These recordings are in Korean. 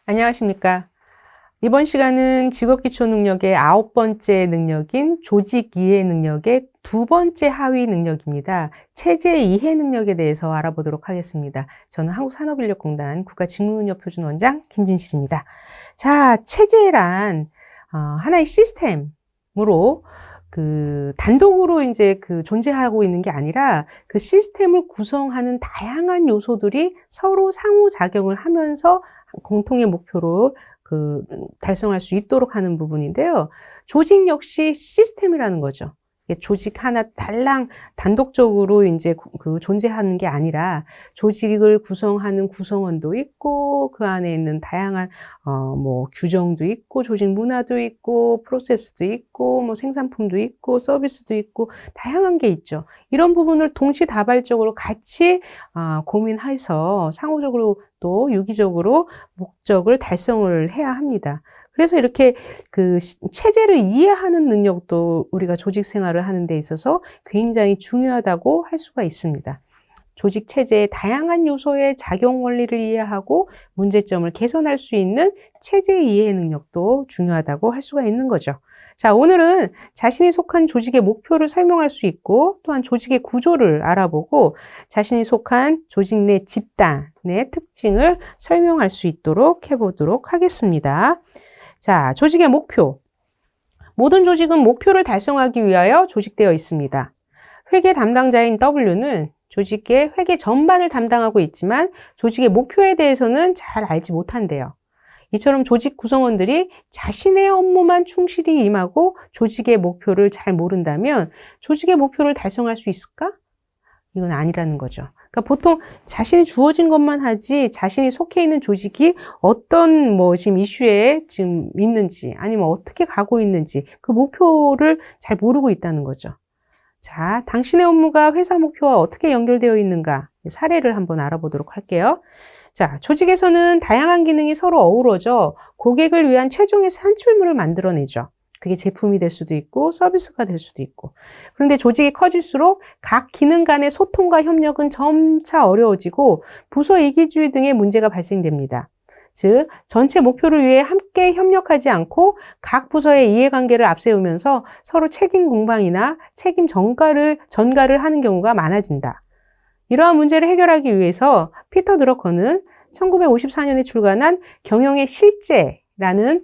안녕하십니까. 이번 시간은 직업기초 능력의 9번째 능력인 조직 이해 능력의 2번째 하위 능력입니다. 체제 이해 능력에 대해서 알아보도록 하겠습니다. 저는 한국산업인력공단 국가직무능력표준원장 김진실입니다. 자, 체제란 하나의 시스템으로 단독으로 이제 존재하고 있는 게 아니라 그 시스템을 구성하는 다양한 요소들이 서로 상호작용을 하면서 공통의 목표로 달성할 수 있도록 하는 부분인데요. 조직 역시 시스템이라는 거죠. 조직 하나 달랑 단독적으로 이제 존재하는 게 아니라 조직을 구성하는 구성원도 있고 그 안에 있는 다양한 규정도 있고 조직 문화도 있고 프로세스도 있고 생산품도 있고 서비스도 있고 다양한 게 있죠. 이런 부분을 동시다발적으로 같이 고민해서 상호적으로 또 유기적으로 목적을 달성을 해야 합니다. 그래서 이렇게 체제를 이해하는 능력도 우리가 조직 생활을 하는 데 있어서 굉장히 중요하다고 할 수가 있습니다. 조직 체제의 다양한 요소의 작용 원리를 이해하고 문제점을 개선할 수 있는 체제 이해 능력도 중요하다고 할 수가 있는 거죠. 자, 오늘은 자신이 속한 조직의 목표를 설명할 수 있고 또한 조직의 구조를 알아보고 자신이 속한 조직 내 집단의 특징을 설명할 수 있도록 해보도록 하겠습니다. 자, 조직의 목표. 모든 조직은 목표를 달성하기 위하여 조직되어 있습니다. 회계 담당자인 W는 조직의 회계 전반을 담당하고 있지만 조직의 목표에 대해서는 잘 알지 못한대요. 이처럼 조직 구성원들이 자신의 업무만 충실히 임하고 조직의 목표를 잘 모른다면 조직의 목표를 달성할 수 있을까? 이건 아니라는 거죠. 그러니까 보통 자신이 주어진 것만 하지 자신이 속해 있는 조직이 어떤 지금 이슈에 지금 있는지 아니면 어떻게 가고 있는지 그 목표를 잘 모르고 있다는 거죠. 자, 당신의 업무가 회사 목표와 어떻게 연결되어 있는가 사례를 한번 알아보도록 할게요. 자, 조직에서는 다양한 기능이 서로 어우러져 고객을 위한 최종의 산출물을 만들어내죠. 그게 제품이 될 수도 있고 서비스가 될 수도 있고. 그런데 조직이 커질수록 각 기능 간의 소통과 협력은 점차 어려워지고 부서 이기주의 등의 문제가 발생됩니다. 즉, 전체 목표를 위해 함께 협력하지 않고 각 부서의 이해관계를 앞세우면서 서로 책임 공방이나 책임 전가를 하는 경우가 많아진다. 이러한 문제를 해결하기 위해서 피터 드러커는 1954년에 출간한 경영의 실제라는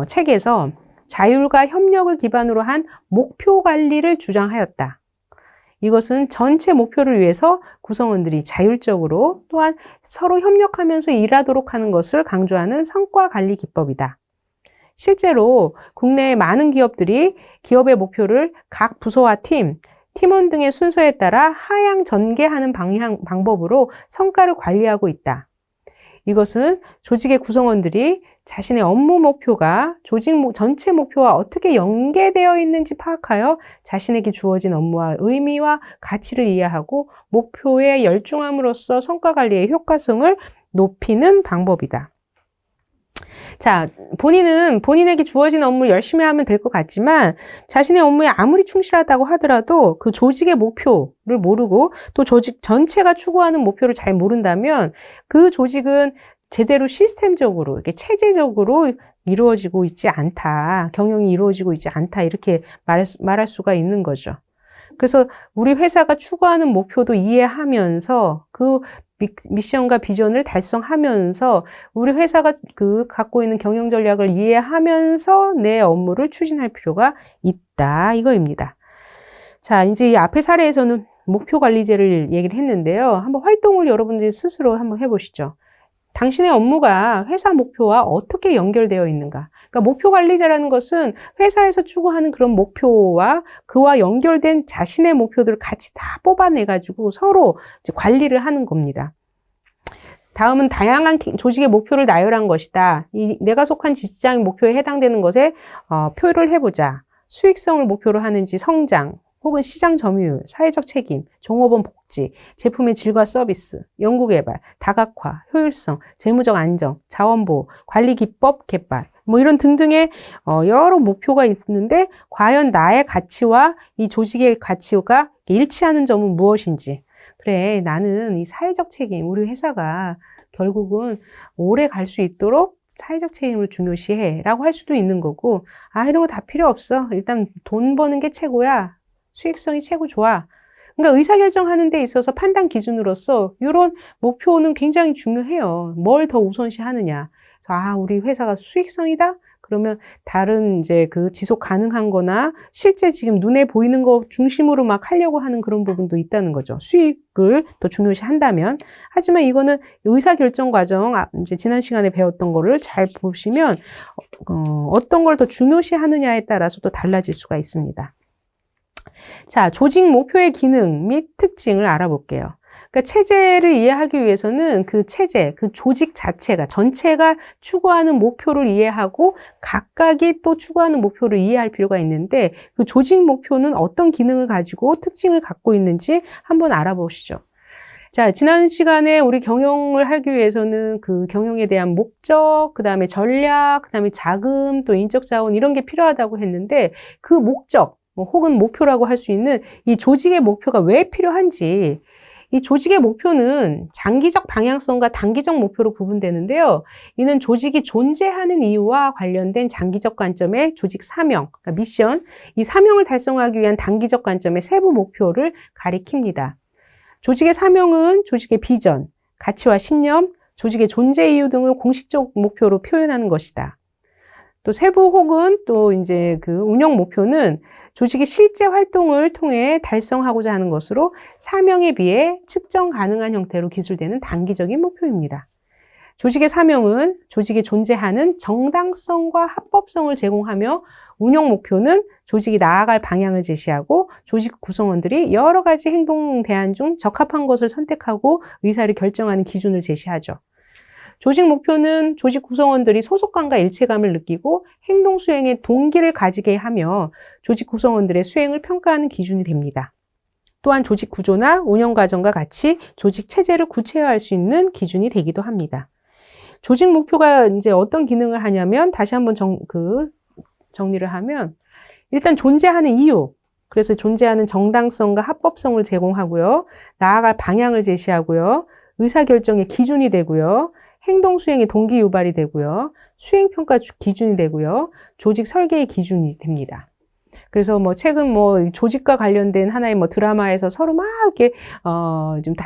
책에서 자율과 협력을 기반으로 한 목표 관리를 주장하였다. 이것은 전체 목표를 위해서 구성원들이 자율적으로 또한 서로 협력하면서 일하도록 하는 것을 강조하는 성과 관리 기법이다. 실제로 국내의 많은 기업들이 기업의 목표를 각 부서와 팀원 등의 순서에 따라 하향 전개하는 방법으로 성과를 관리하고 있다. 이것은 조직의 구성원들이 자신의 업무 목표가 조직 전체 목표와 어떻게 연계되어 있는지 파악하여 자신에게 주어진 업무와 의미와 가치를 이해하고 목표에 열중함으로써 성과 관리의 효과성을 높이는 방법이다. 자, 본인은 본인에게 주어진 업무를 열심히 하면 될 것 같지만 자신의 업무에 아무리 충실하다고 하더라도 그 조직의 목표를 모르고 또 조직 전체가 추구하는 목표를 잘 모른다면 그 조직은 제대로 시스템적으로, 이렇게 체제적으로 이루어지고 있지 않다. 경영이 이루어지고 있지 않다. 이렇게 말할 수가 있는 거죠. 그래서 우리 회사가 추구하는 목표도 이해하면서 그 미션과 비전을 달성하면서 우리 회사가 갖고 있는 경영 전략을 이해하면서 내 업무를 추진할 필요가 있다. 이거입니다. 자, 이제 이 앞의 사례에서는 목표 관리제를 얘기를 했는데요. 한번 활동을 여러분들이 스스로 한번 해보시죠. 당신의 업무가 회사 목표와 어떻게 연결되어 있는가? 그러니까 목표 관리제라는 것은 회사에서 추구하는 그런 목표와 그와 연결된 자신의 목표들을 같이 다 뽑아내가지고 서로 이제 관리를 하는 겁니다. 다음은 다양한 조직의 목표를 나열한 것이다. 내가 속한 직장의 목표에 해당되는 것에 표를 해보자. 수익성을 목표로 하는지 성장, 혹은 시장 점유율, 사회적 책임, 종업원 복지, 제품의 질과 서비스, 연구개발, 다각화, 효율성, 재무적 안정, 자원보호, 관리 기법 개발, 이런 등등의 여러 목표가 있는데 과연 나의 가치와 이 조직의 가치가 일치하는 점은 무엇인지. 그래, 나는 이 사회적 책임, 우리 회사가 결국은 오래 갈 수 있도록 사회적 책임을 중요시해 라고 할 수도 있는 거고, 이런 거 다 필요 없어. 일단 돈 버는 게 최고야. 수익성이 최고 좋아. 그러니까 의사결정하는 데 있어서 판단 기준으로서 이런 목표는 굉장히 중요해요. 뭘 더 우선시 하느냐. 그래서 우리 회사가 수익성이다? 그러면 다른 이제 그 지속 가능한 거나 실제 지금 눈에 보이는 거 중심으로 막 하려고 하는 그런 부분도 있다는 거죠. 수익을 더 중요시 한다면. 하지만 이거는 의사결정 과정, 이제 지난 시간에 배웠던 거를 잘 보시면, 어떤 걸 더 중요시 하느냐에 따라서 또 달라질 수가 있습니다. 자, 조직 목표의 기능 및 특징을 알아볼게요. 그러니까 체제를 이해하기 위해서는 그 체제, 그 조직 자체가, 전체가 추구하는 목표를 이해하고 각각이 또 추구하는 목표를 이해할 필요가 있는데, 그 조직 목표는 어떤 기능을 가지고 특징을 갖고 있는지 한번 알아보시죠. 자, 지난 시간에 우리 경영을 하기 위해서는 그 경영에 대한 목적, 그 다음에 전략, 그 다음에 자금, 또 인적 자원 이런 게 필요하다고 했는데, 그 목적, 혹은 목표라고 할 수 있는 이 조직의 목표가 왜 필요한지, 이 조직의 목표는 장기적 방향성과 단기적 목표로 구분되는데요. 이는 조직이 존재하는 이유와 관련된 장기적 관점의 조직 사명, 그러니까 미션, 이 사명을 달성하기 위한 단기적 관점의 세부 목표를 가리킵니다. 조직의 사명은 조직의 비전, 가치와 신념, 조직의 존재 이유 등을 공식적 목표로 표현하는 것이다. 또 세부 혹은 또 이제 그 운영 목표는 조직의 실제 활동을 통해 달성하고자 하는 것으로 사명에 비해 측정 가능한 형태로 기술되는 단기적인 목표입니다. 조직의 사명은 조직이 존재하는 정당성과 합법성을 제공하며, 운영 목표는 조직이 나아갈 방향을 제시하고 조직 구성원들이 여러 가지 행동 대안 중 적합한 것을 선택하고 의사를 결정하는 기준을 제시하죠. 조직 목표는 조직 구성원들이 소속감과 일체감을 느끼고 행동 수행에 동기를 가지게 하며 조직 구성원들의 수행을 평가하는 기준이 됩니다. 또한 조직 구조나 운영 과정과 같이 조직 체제를 구체화할 수 있는 기준이 되기도 합니다. 조직 목표가 이제 어떤 기능을 하냐면, 다시 한번 정리를 하면, 일단 존재하는 이유, 그래서 존재하는 정당성과 합법성을 제공하고요. 나아갈 방향을 제시하고요. 의사결정의 기준이 되고요. 행동 수행의 동기 유발이 되고요. 수행평가 기준이 되고요. 조직 설계의 기준이 됩니다. 그래서 최근 조직과 관련된 하나의 드라마에서 서로 막 이렇게,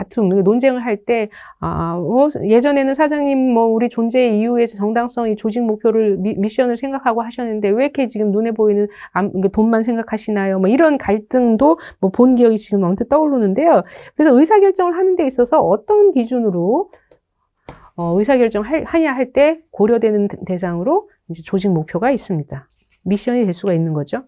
좀 논쟁을 할 때, 예전에는 사장님 우리 존재의 이유에 정당성, 이 조직 목표를, 미션을 생각하고 하셨는데 왜 이렇게 지금 눈에 보이는 돈만 생각하시나요? 이런 갈등도 본 기억이 지금 언뜻 떠오르는데요. 그래서 의사결정을 하는 데 있어서 어떤 기준으로 의사결정을 하냐 할 때 고려되는 대상으로 이제 조직 목표가 있습니다. 미션이 될 수가 있는 거죠.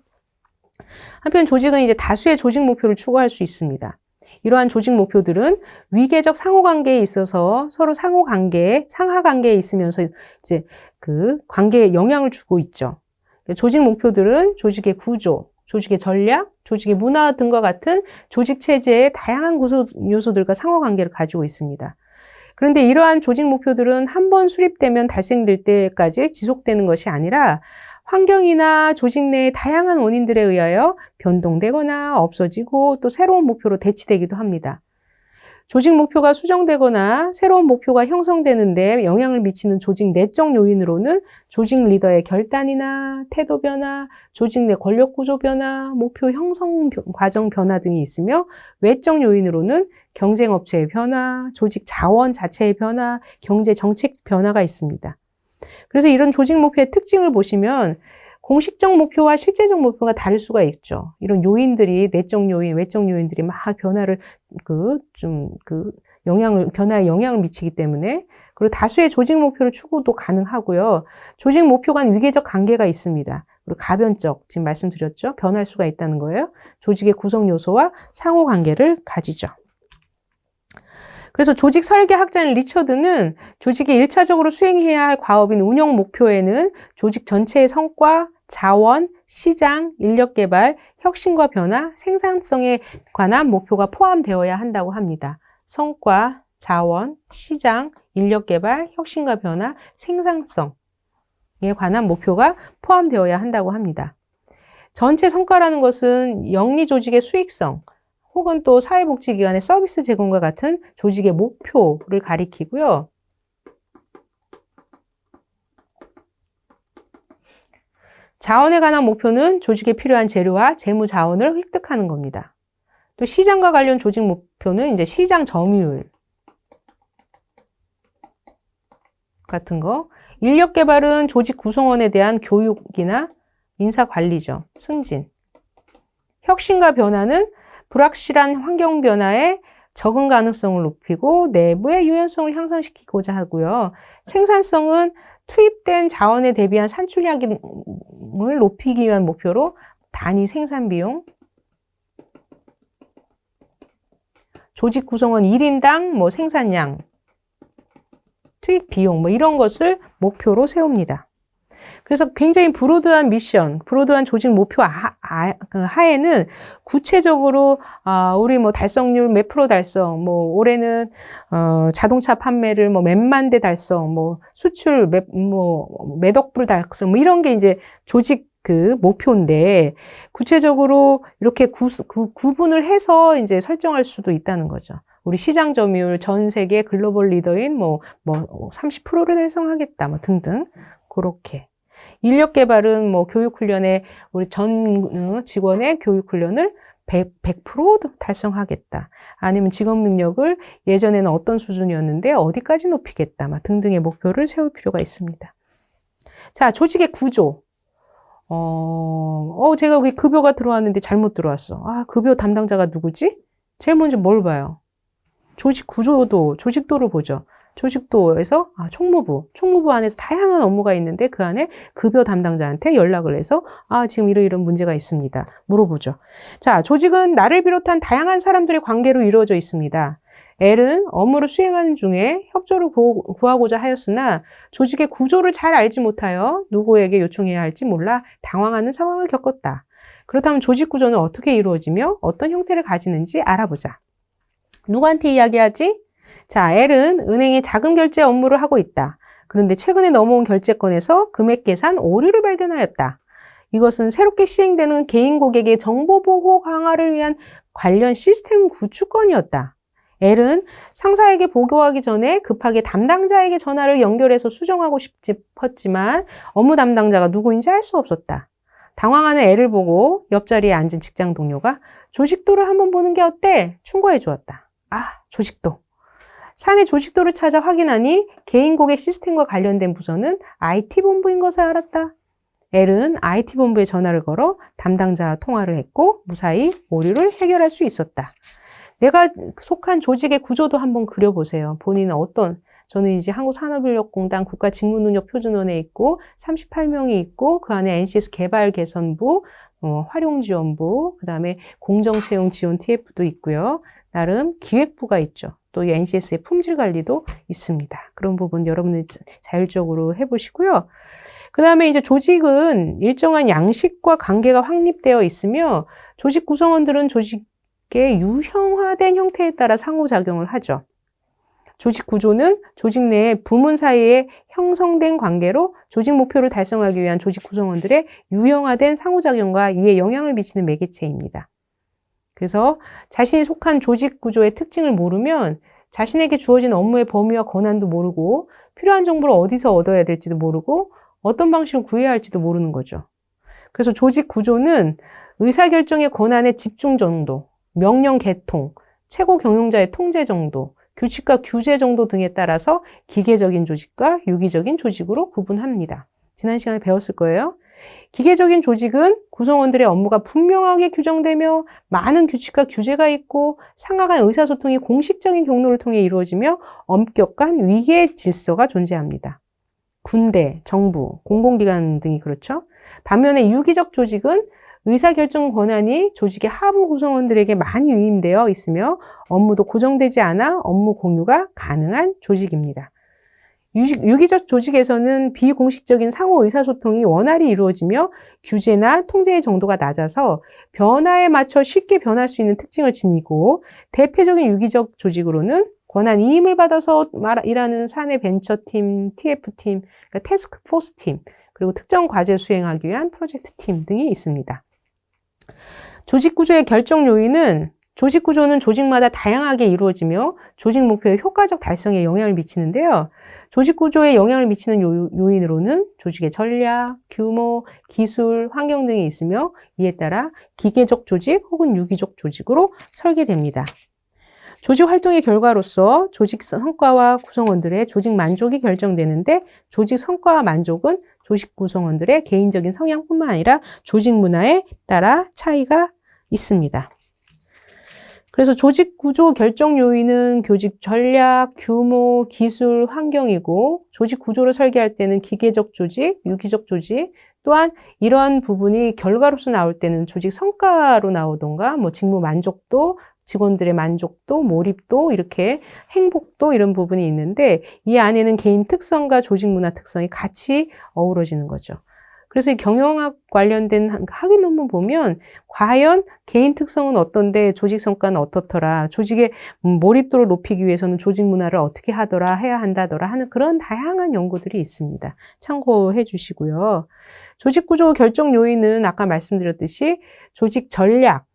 한편 조직은 이제 다수의 조직 목표를 추구할 수 있습니다. 이러한 조직 목표들은 위계적 상호관계에 있어서 서로 상하관계에 있으면서 이제 그 관계에 영향을 주고 있죠. 조직 목표들은 조직의 구조, 조직의 전략, 조직의 문화 등과 같은 조직 체제의 다양한 요소들과 상호관계를 가지고 있습니다. 그런데 이러한 조직 목표들은 한 번 수립되면 달성될 때까지 지속되는 것이 아니라 환경이나 조직 내의 다양한 원인들에 의하여 변동되거나 없어지고 또 새로운 목표로 대치되기도 합니다. 조직 목표가 수정되거나 새로운 목표가 형성되는 데 영향을 미치는 조직 내적 요인으로는 조직 리더의 결단이나 태도 변화, 조직 내 권력 구조 변화, 목표 형성 과정 변화 등이 있으며, 외적 요인으로는 경쟁업체의 변화, 조직 자원 자체의 변화, 경제 정책 변화가 있습니다. 그래서 이런 조직 목표의 특징을 보시면 공식적 목표와 실제적 목표가 다를 수가 있죠. 이런 요인들이, 내적 요인, 외적 요인들이 막 변화에 영향을 미치기 때문에, 그리고 다수의 조직 목표를 추구도 가능하고요. 조직 목표 간 위계적 관계가 있습니다. 그리고 가변적, 지금 말씀드렸죠. 변할 수가 있다는 거예요. 조직의 구성 요소와 상호 관계를 가지죠. 그래서 조직 설계학자인 리처드는 조직이 1차적으로 수행해야 할 과업인 운영 목표에는 조직 전체의 성과, 자원, 시장, 인력 개발, 혁신과 변화, 생산성에 관한 목표가 포함되어야 한다고 합니다. 성과, 자원, 시장, 인력 개발, 혁신과 변화, 생산성에 관한 목표가 포함되어야 한다고 합니다. 전체 성과라는 것은 영리 조직의 수익성, 혹은 또 사회복지기관의 서비스 제공과 같은 조직의 목표를 가리키고요. 자원에 관한 목표는 조직에 필요한 재료와 재무 자원을 획득하는 겁니다. 또 시장과 관련 조직 목표는 이제 시장 점유율 같은 거. 인력 개발은 조직 구성원에 대한 교육이나 인사 관리죠. 승진. 혁신과 변화는 불확실한 환경 변화에 적응 가능성을 높이고 내부의 유연성을 향상시키고자 하고요. 생산성은 투입된 자원에 대비한 산출량을 높이기 위한 목표로 단위 생산 비용, 조직 구성원 1인당 생산량, 투입 비용 이런 것을 목표로 세웁니다. 그래서 굉장히 브로드한 미션, 브로드한 조직 목표 하에는 구체적으로 우리 달성률 몇 프로 달성, 올해는 자동차 판매를 몇만 대 달성, 수출 몇 억불 달성, 이런 게 이제 조직 그 목표인데 구체적으로 이렇게 구분을 해서 이제 설정할 수도 있다는 거죠. 우리 시장 점유율 전 세계 글로벌 리더인 30%를 달성하겠다 등등 그렇게. 인력 개발은 교육 훈련에 우리 전 직원의 교육 훈련을 100% 달성하겠다. 아니면 직업 능력을 예전에는 어떤 수준이었는데 어디까지 높이겠다. 등등의 목표를 세울 필요가 있습니다. 자, 조직의 구조. 제가 여기 급여가 들어왔는데 잘못 들어왔어. 급여 담당자가 누구지? 제일 먼저 뭘 봐요? 조직 구조도, 조직도를 보죠. 조직도에서 총무부 안에서 다양한 업무가 있는데 그 안에 급여 담당자한테 연락을 해서 지금 이런 문제가 있습니다. 물어보죠. 자, 조직은 나를 비롯한 다양한 사람들의 관계로 이루어져 있습니다. L은 업무를 수행하는 중에 협조를 구하고자 하였으나 조직의 구조를 잘 알지 못하여 누구에게 요청해야 할지 몰라 당황하는 상황을 겪었다. 그렇다면 조직 구조는 어떻게 이루어지며 어떤 형태를 가지는지 알아보자. 누구한테 이야기하지? 자, L은 은행에 자금 결제 업무를 하고 있다. 그런데 최근에 넘어온 결제건에서 금액 계산 오류를 발견하였다. 이것은 새롭게 시행되는 개인 고객의 정보보호 강화를 위한 관련 시스템 구축건이었다. L은 상사에게 보고하기 전에 급하게 담당자에게 전화를 연결해서 수정하고 싶었지만 업무 담당자가 누구인지 알 수 없었다. 당황하는 L을 보고 옆자리에 앉은 직장 동료가 조직도를 한번 보는 게 어때? 충고해 주었다. 조직도. 사내 조직도를 찾아 확인하니 개인 고객 시스템과 관련된 부서는 IT본부인 것을 알았다. L은 IT본부에 전화를 걸어 담당자와 통화를 했고 무사히 오류를 해결할 수 있었다. 내가 속한 조직의 구조도 한번 그려보세요. 본인은 저는 이제 한국산업인력공단 국가직무능력표준원에 있고 38명이 있고 그 안에 NCS 개발개선부, 활용지원부, 그 다음에 공정채용지원 TF도 있고요. 나름 기획부가 있죠. 또 NCS의 품질관리도 있습니다. 그런 부분 여러분들 자율적으로 해보시고요. 그 다음에 이제 조직은 일정한 양식과 관계가 확립되어 있으며 조직 구성원들은 조직의 유형화된 형태에 따라 상호작용을 하죠. 조직 구조는 조직 내 부문 사이에 형성된 관계로 조직 목표를 달성하기 위한 조직 구성원들의 유형화된 상호작용과 이에 영향을 미치는 매개체입니다. 그래서 자신이 속한 조직 구조의 특징을 모르면 자신에게 주어진 업무의 범위와 권한도 모르고 필요한 정보를 어디서 얻어야 될지도 모르고 어떤 방식으로 구해야 할지도 모르는 거죠. 그래서 조직 구조는 의사결정의 권한의 집중 정도, 명령 개통, 최고 경영자의 통제 정도, 규칙과 규제 정도 등에 따라서 기계적인 조직과 유기적인 조직으로 구분합니다. 지난 시간에 배웠을 거예요. 기계적인 조직은 구성원들의 업무가 분명하게 규정되며 많은 규칙과 규제가 있고 상하 간 의사소통이 공식적인 경로를 통해 이루어지며 엄격한 위계 질서가 존재합니다. 군대, 정부, 공공기관 등이 그렇죠. 반면에 유기적 조직은 의사결정 권한이 조직의 하부 구성원들에게 많이 위임되어 있으며 업무도 고정되지 않아 업무 공유가 가능한 조직입니다. 유기적 조직에서는 비공식적인 상호 의사소통이 원활히 이루어지며 규제나 통제의 정도가 낮아서 변화에 맞춰 쉽게 변할 수 있는 특징을 지니고 대표적인 유기적 조직으로는 권한 이임을 받아서 일하는 사내 벤처팀, TF팀, 그러니까 태스크포스팀, 그리고 특정 과제를 수행하기 위한 프로젝트팀 등이 있습니다. 조직 구조의 결정 요인은 조직 구조는 조직마다 다양하게 이루어지며 조직 목표의 효과적 달성에 영향을 미치는데요. 조직 구조에 영향을 미치는 요인으로는 조직의 전략, 규모, 기술, 환경 등이 있으며 이에 따라 기계적 조직 혹은 유기적 조직으로 설계됩니다. 조직 활동의 결과로서 조직 성과와 구성원들의 조직 만족이 결정되는데 조직 성과와 만족은 조직 구성원들의 개인적인 성향뿐만 아니라 조직 문화에 따라 차이가 있습니다. 그래서 조직 구조 결정 요인은 조직 전략, 규모, 기술, 환경이고 조직 구조를 설계할 때는 기계적 조직, 유기적 조직, 또한 이러한 부분이 결과로서 나올 때는 조직 성과로 나오던가 뭐 직무 만족도, 직원들의 만족도, 몰입도, 이렇게 행복도 이런 부분이 있는데 이 안에는 개인 특성과 조직 문화 특성이 같이 어우러지는 거죠. 그래서 이 경영학 관련된 학위 논문 보면 과연 개인 특성은 어떤데 조직 성과는 어떻더라, 조직의 몰입도를 높이기 위해서는 조직 문화를 어떻게 하더라, 해야 한다더라 하는 그런 다양한 연구들이 있습니다. 참고해 주시고요. 조직 구조 결정 요인은 아까 말씀드렸듯이 조직 전략,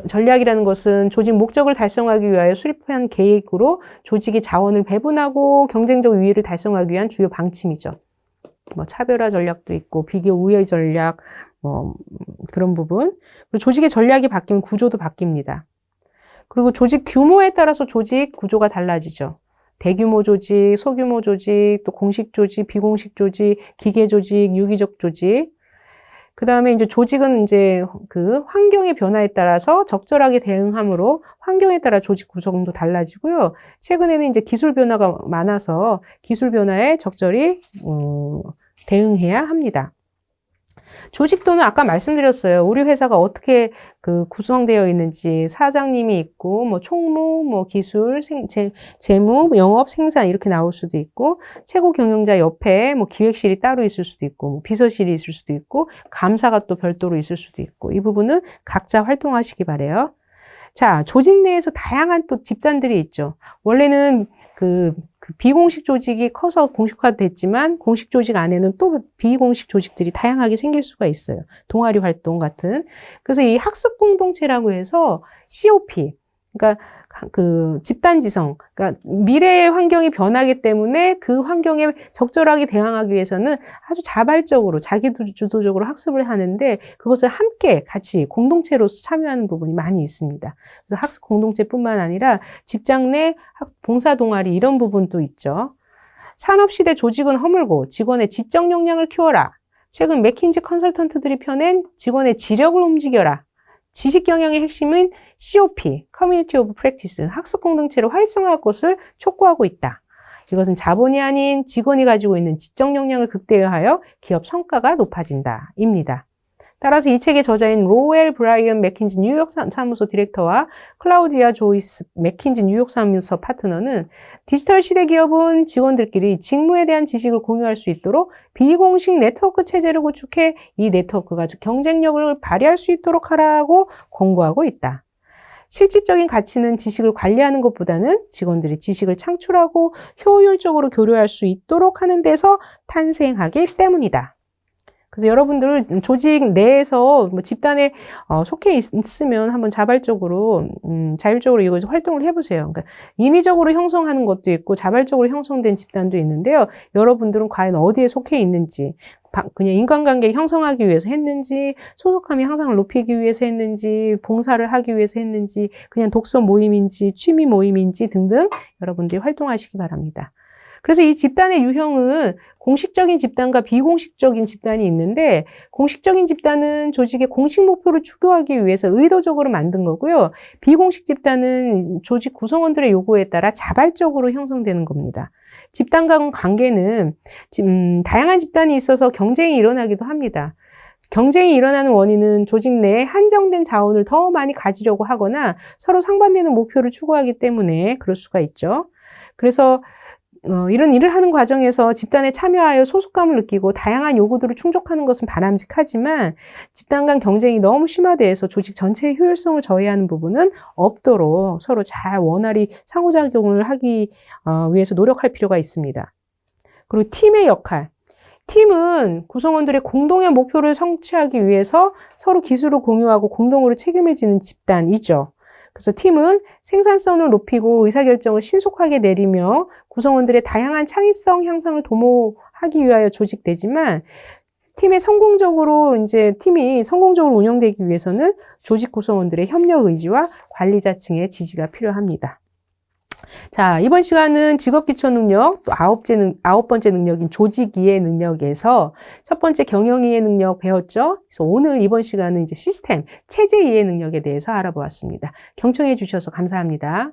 전략이라는 것은 조직 목적을 달성하기 위하여 수립한 계획으로 조직의 자원을 배분하고 경쟁적 우위를 달성하기 위한 주요 방침이죠. 뭐 차별화 전략도 있고 비교 우회 전략, 그런 부분. 그리고 조직의 전략이 바뀌면 구조도 바뀝니다. 그리고 조직 규모에 따라서 조직 구조가 달라지죠. 대규모 조직, 소규모 조직, 또 공식 조직, 비공식 조직, 기계 조직, 유기적 조직. 그 다음에 이제 조직은 이제 그 환경의 변화에 따라서 적절하게 대응함으로 환경에 따라 조직 구성도 달라지고요. 최근에는 이제 기술 변화가 많아서 기술 변화에 적절히 대응해야 합니다. 조직도는 아까 말씀드렸어요. 우리 회사가 어떻게 그 구성되어 있는지, 사장님이 있고, 뭐 총무, 뭐 기술, 재무, 영업, 생산 이렇게 나올 수도 있고, 최고 경영자 옆에 뭐 기획실이 따로 있을 수도 있고, 뭐 비서실이 있을 수도 있고, 감사가 또 별도로 있을 수도 있고, 이 부분은 각자 활동하시기 바래요. 자, 조직 내에서 다양한 또 집단들이 있죠. 원래는 그 비공식 조직이 커서 공식화됐지만 공식 조직 안에는 또 비공식 조직들이 다양하게 생길 수가 있어요. 동아리 활동 같은. 그래서 이 학습 공동체라고 해서 COP, 그러니까 그 집단지성, 그러니까 미래의 환경이 변하기 때문에 그 환경에 적절하게 대응하기 위해서는 아주 자발적으로 자기 주도적으로 학습을 하는데 그것을 함께 같이 공동체로서 참여하는 부분이 많이 있습니다. 그래서 학습 공동체뿐만 아니라 직장 내 봉사 동아리 이런 부분도 있죠. 산업시대 조직은 허물고 직원의 지적 역량을 키워라. 최근 맥킨지 컨설턴트들이 펴낸 직원의 지력을 움직여라. 지식 경영의 핵심은 COP, Community of Practice, 학습 공동체를 활성화할 것을 촉구하고 있다. 이것은 자본이 아닌 직원이 가지고 있는 지적 역량을 극대화하여 기업 성과가 높아진다. 입니다. 따라서 이 책의 저자인 로웰 브라이언 맥킨지 뉴욕 사무소 디렉터와 클라우디아 조이스 맥킨지 뉴욕 사무소 파트너는 디지털 시대 기업은 직원들끼리 직무에 대한 지식을 공유할 수 있도록 비공식 네트워크 체제를 구축해 이 네트워크가 경쟁력을 발휘할 수 있도록 하라고 권고하고 있다. 실질적인 가치는 지식을 관리하는 것보다는 직원들이 지식을 창출하고 효율적으로 교류할 수 있도록 하는 데서 탄생하기 때문이다. 그래서 여러분들 조직 내에서 뭐 집단에 속해 있으면 한번 자발적으로 자율적으로 이것을 활동을 해보세요. 그러니까 인위적으로 형성하는 것도 있고 자발적으로 형성된 집단도 있는데요. 여러분들은 과연 어디에 속해 있는지, 그냥 인간관계 형성하기 위해서 했는지, 소속감이 향상을 높이기 위해서 했는지, 봉사를 하기 위해서 했는지, 그냥 독서 모임인지, 취미 모임인지 등등 여러분들이 활동하시기 바랍니다. 그래서 이 집단의 유형은 공식적인 집단과 비공식적인 집단이 있는데 공식적인 집단은 조직의 공식 목표를 추구하기 위해서 의도적으로 만든 거고요. 비공식 집단은 조직 구성원들의 요구에 따라 자발적으로 형성되는 겁니다. 집단 간 관계는 다양한 집단이 있어서 경쟁이 일어나기도 합니다. 경쟁이 일어나는 원인은 조직 내에 한정된 자원을 더 많이 가지려고 하거나 서로 상반되는 목표를 추구하기 때문에 그럴 수가 있죠. 그래서 이런 일을 하는 과정에서 집단에 참여하여 소속감을 느끼고 다양한 요구들을 충족하는 것은 바람직하지만 집단 간 경쟁이 너무 심화돼서 조직 전체의 효율성을 저해하는 부분은 없도록 서로 잘 원활히 상호작용을 하기 위해서 노력할 필요가 있습니다. 그리고 팀의 역할. 팀은 구성원들의 공동의 목표를 성취하기 위해서 서로 기술을 공유하고 공동으로 책임을 지는 집단이죠. 그래서 팀은 생산성을 높이고 의사결정을 신속하게 내리며 구성원들의 다양한 창의성 향상을 도모하기 위하여 조직되지만 팀이 성공적으로 운영되기 위해서는 조직 구성원들의 협력 의지와 관리자층의 지지가 필요합니다. 자, 이번 시간은 직업기초능력, 또 아홉 번째 능력인 조직이해 능력에서 첫 번째 경영이해 능력 배웠죠? 그래서 오늘 이번 시간은 이제 시스템, 체제이해 능력에 대해서 알아보았습니다. 경청해 주셔서 감사합니다.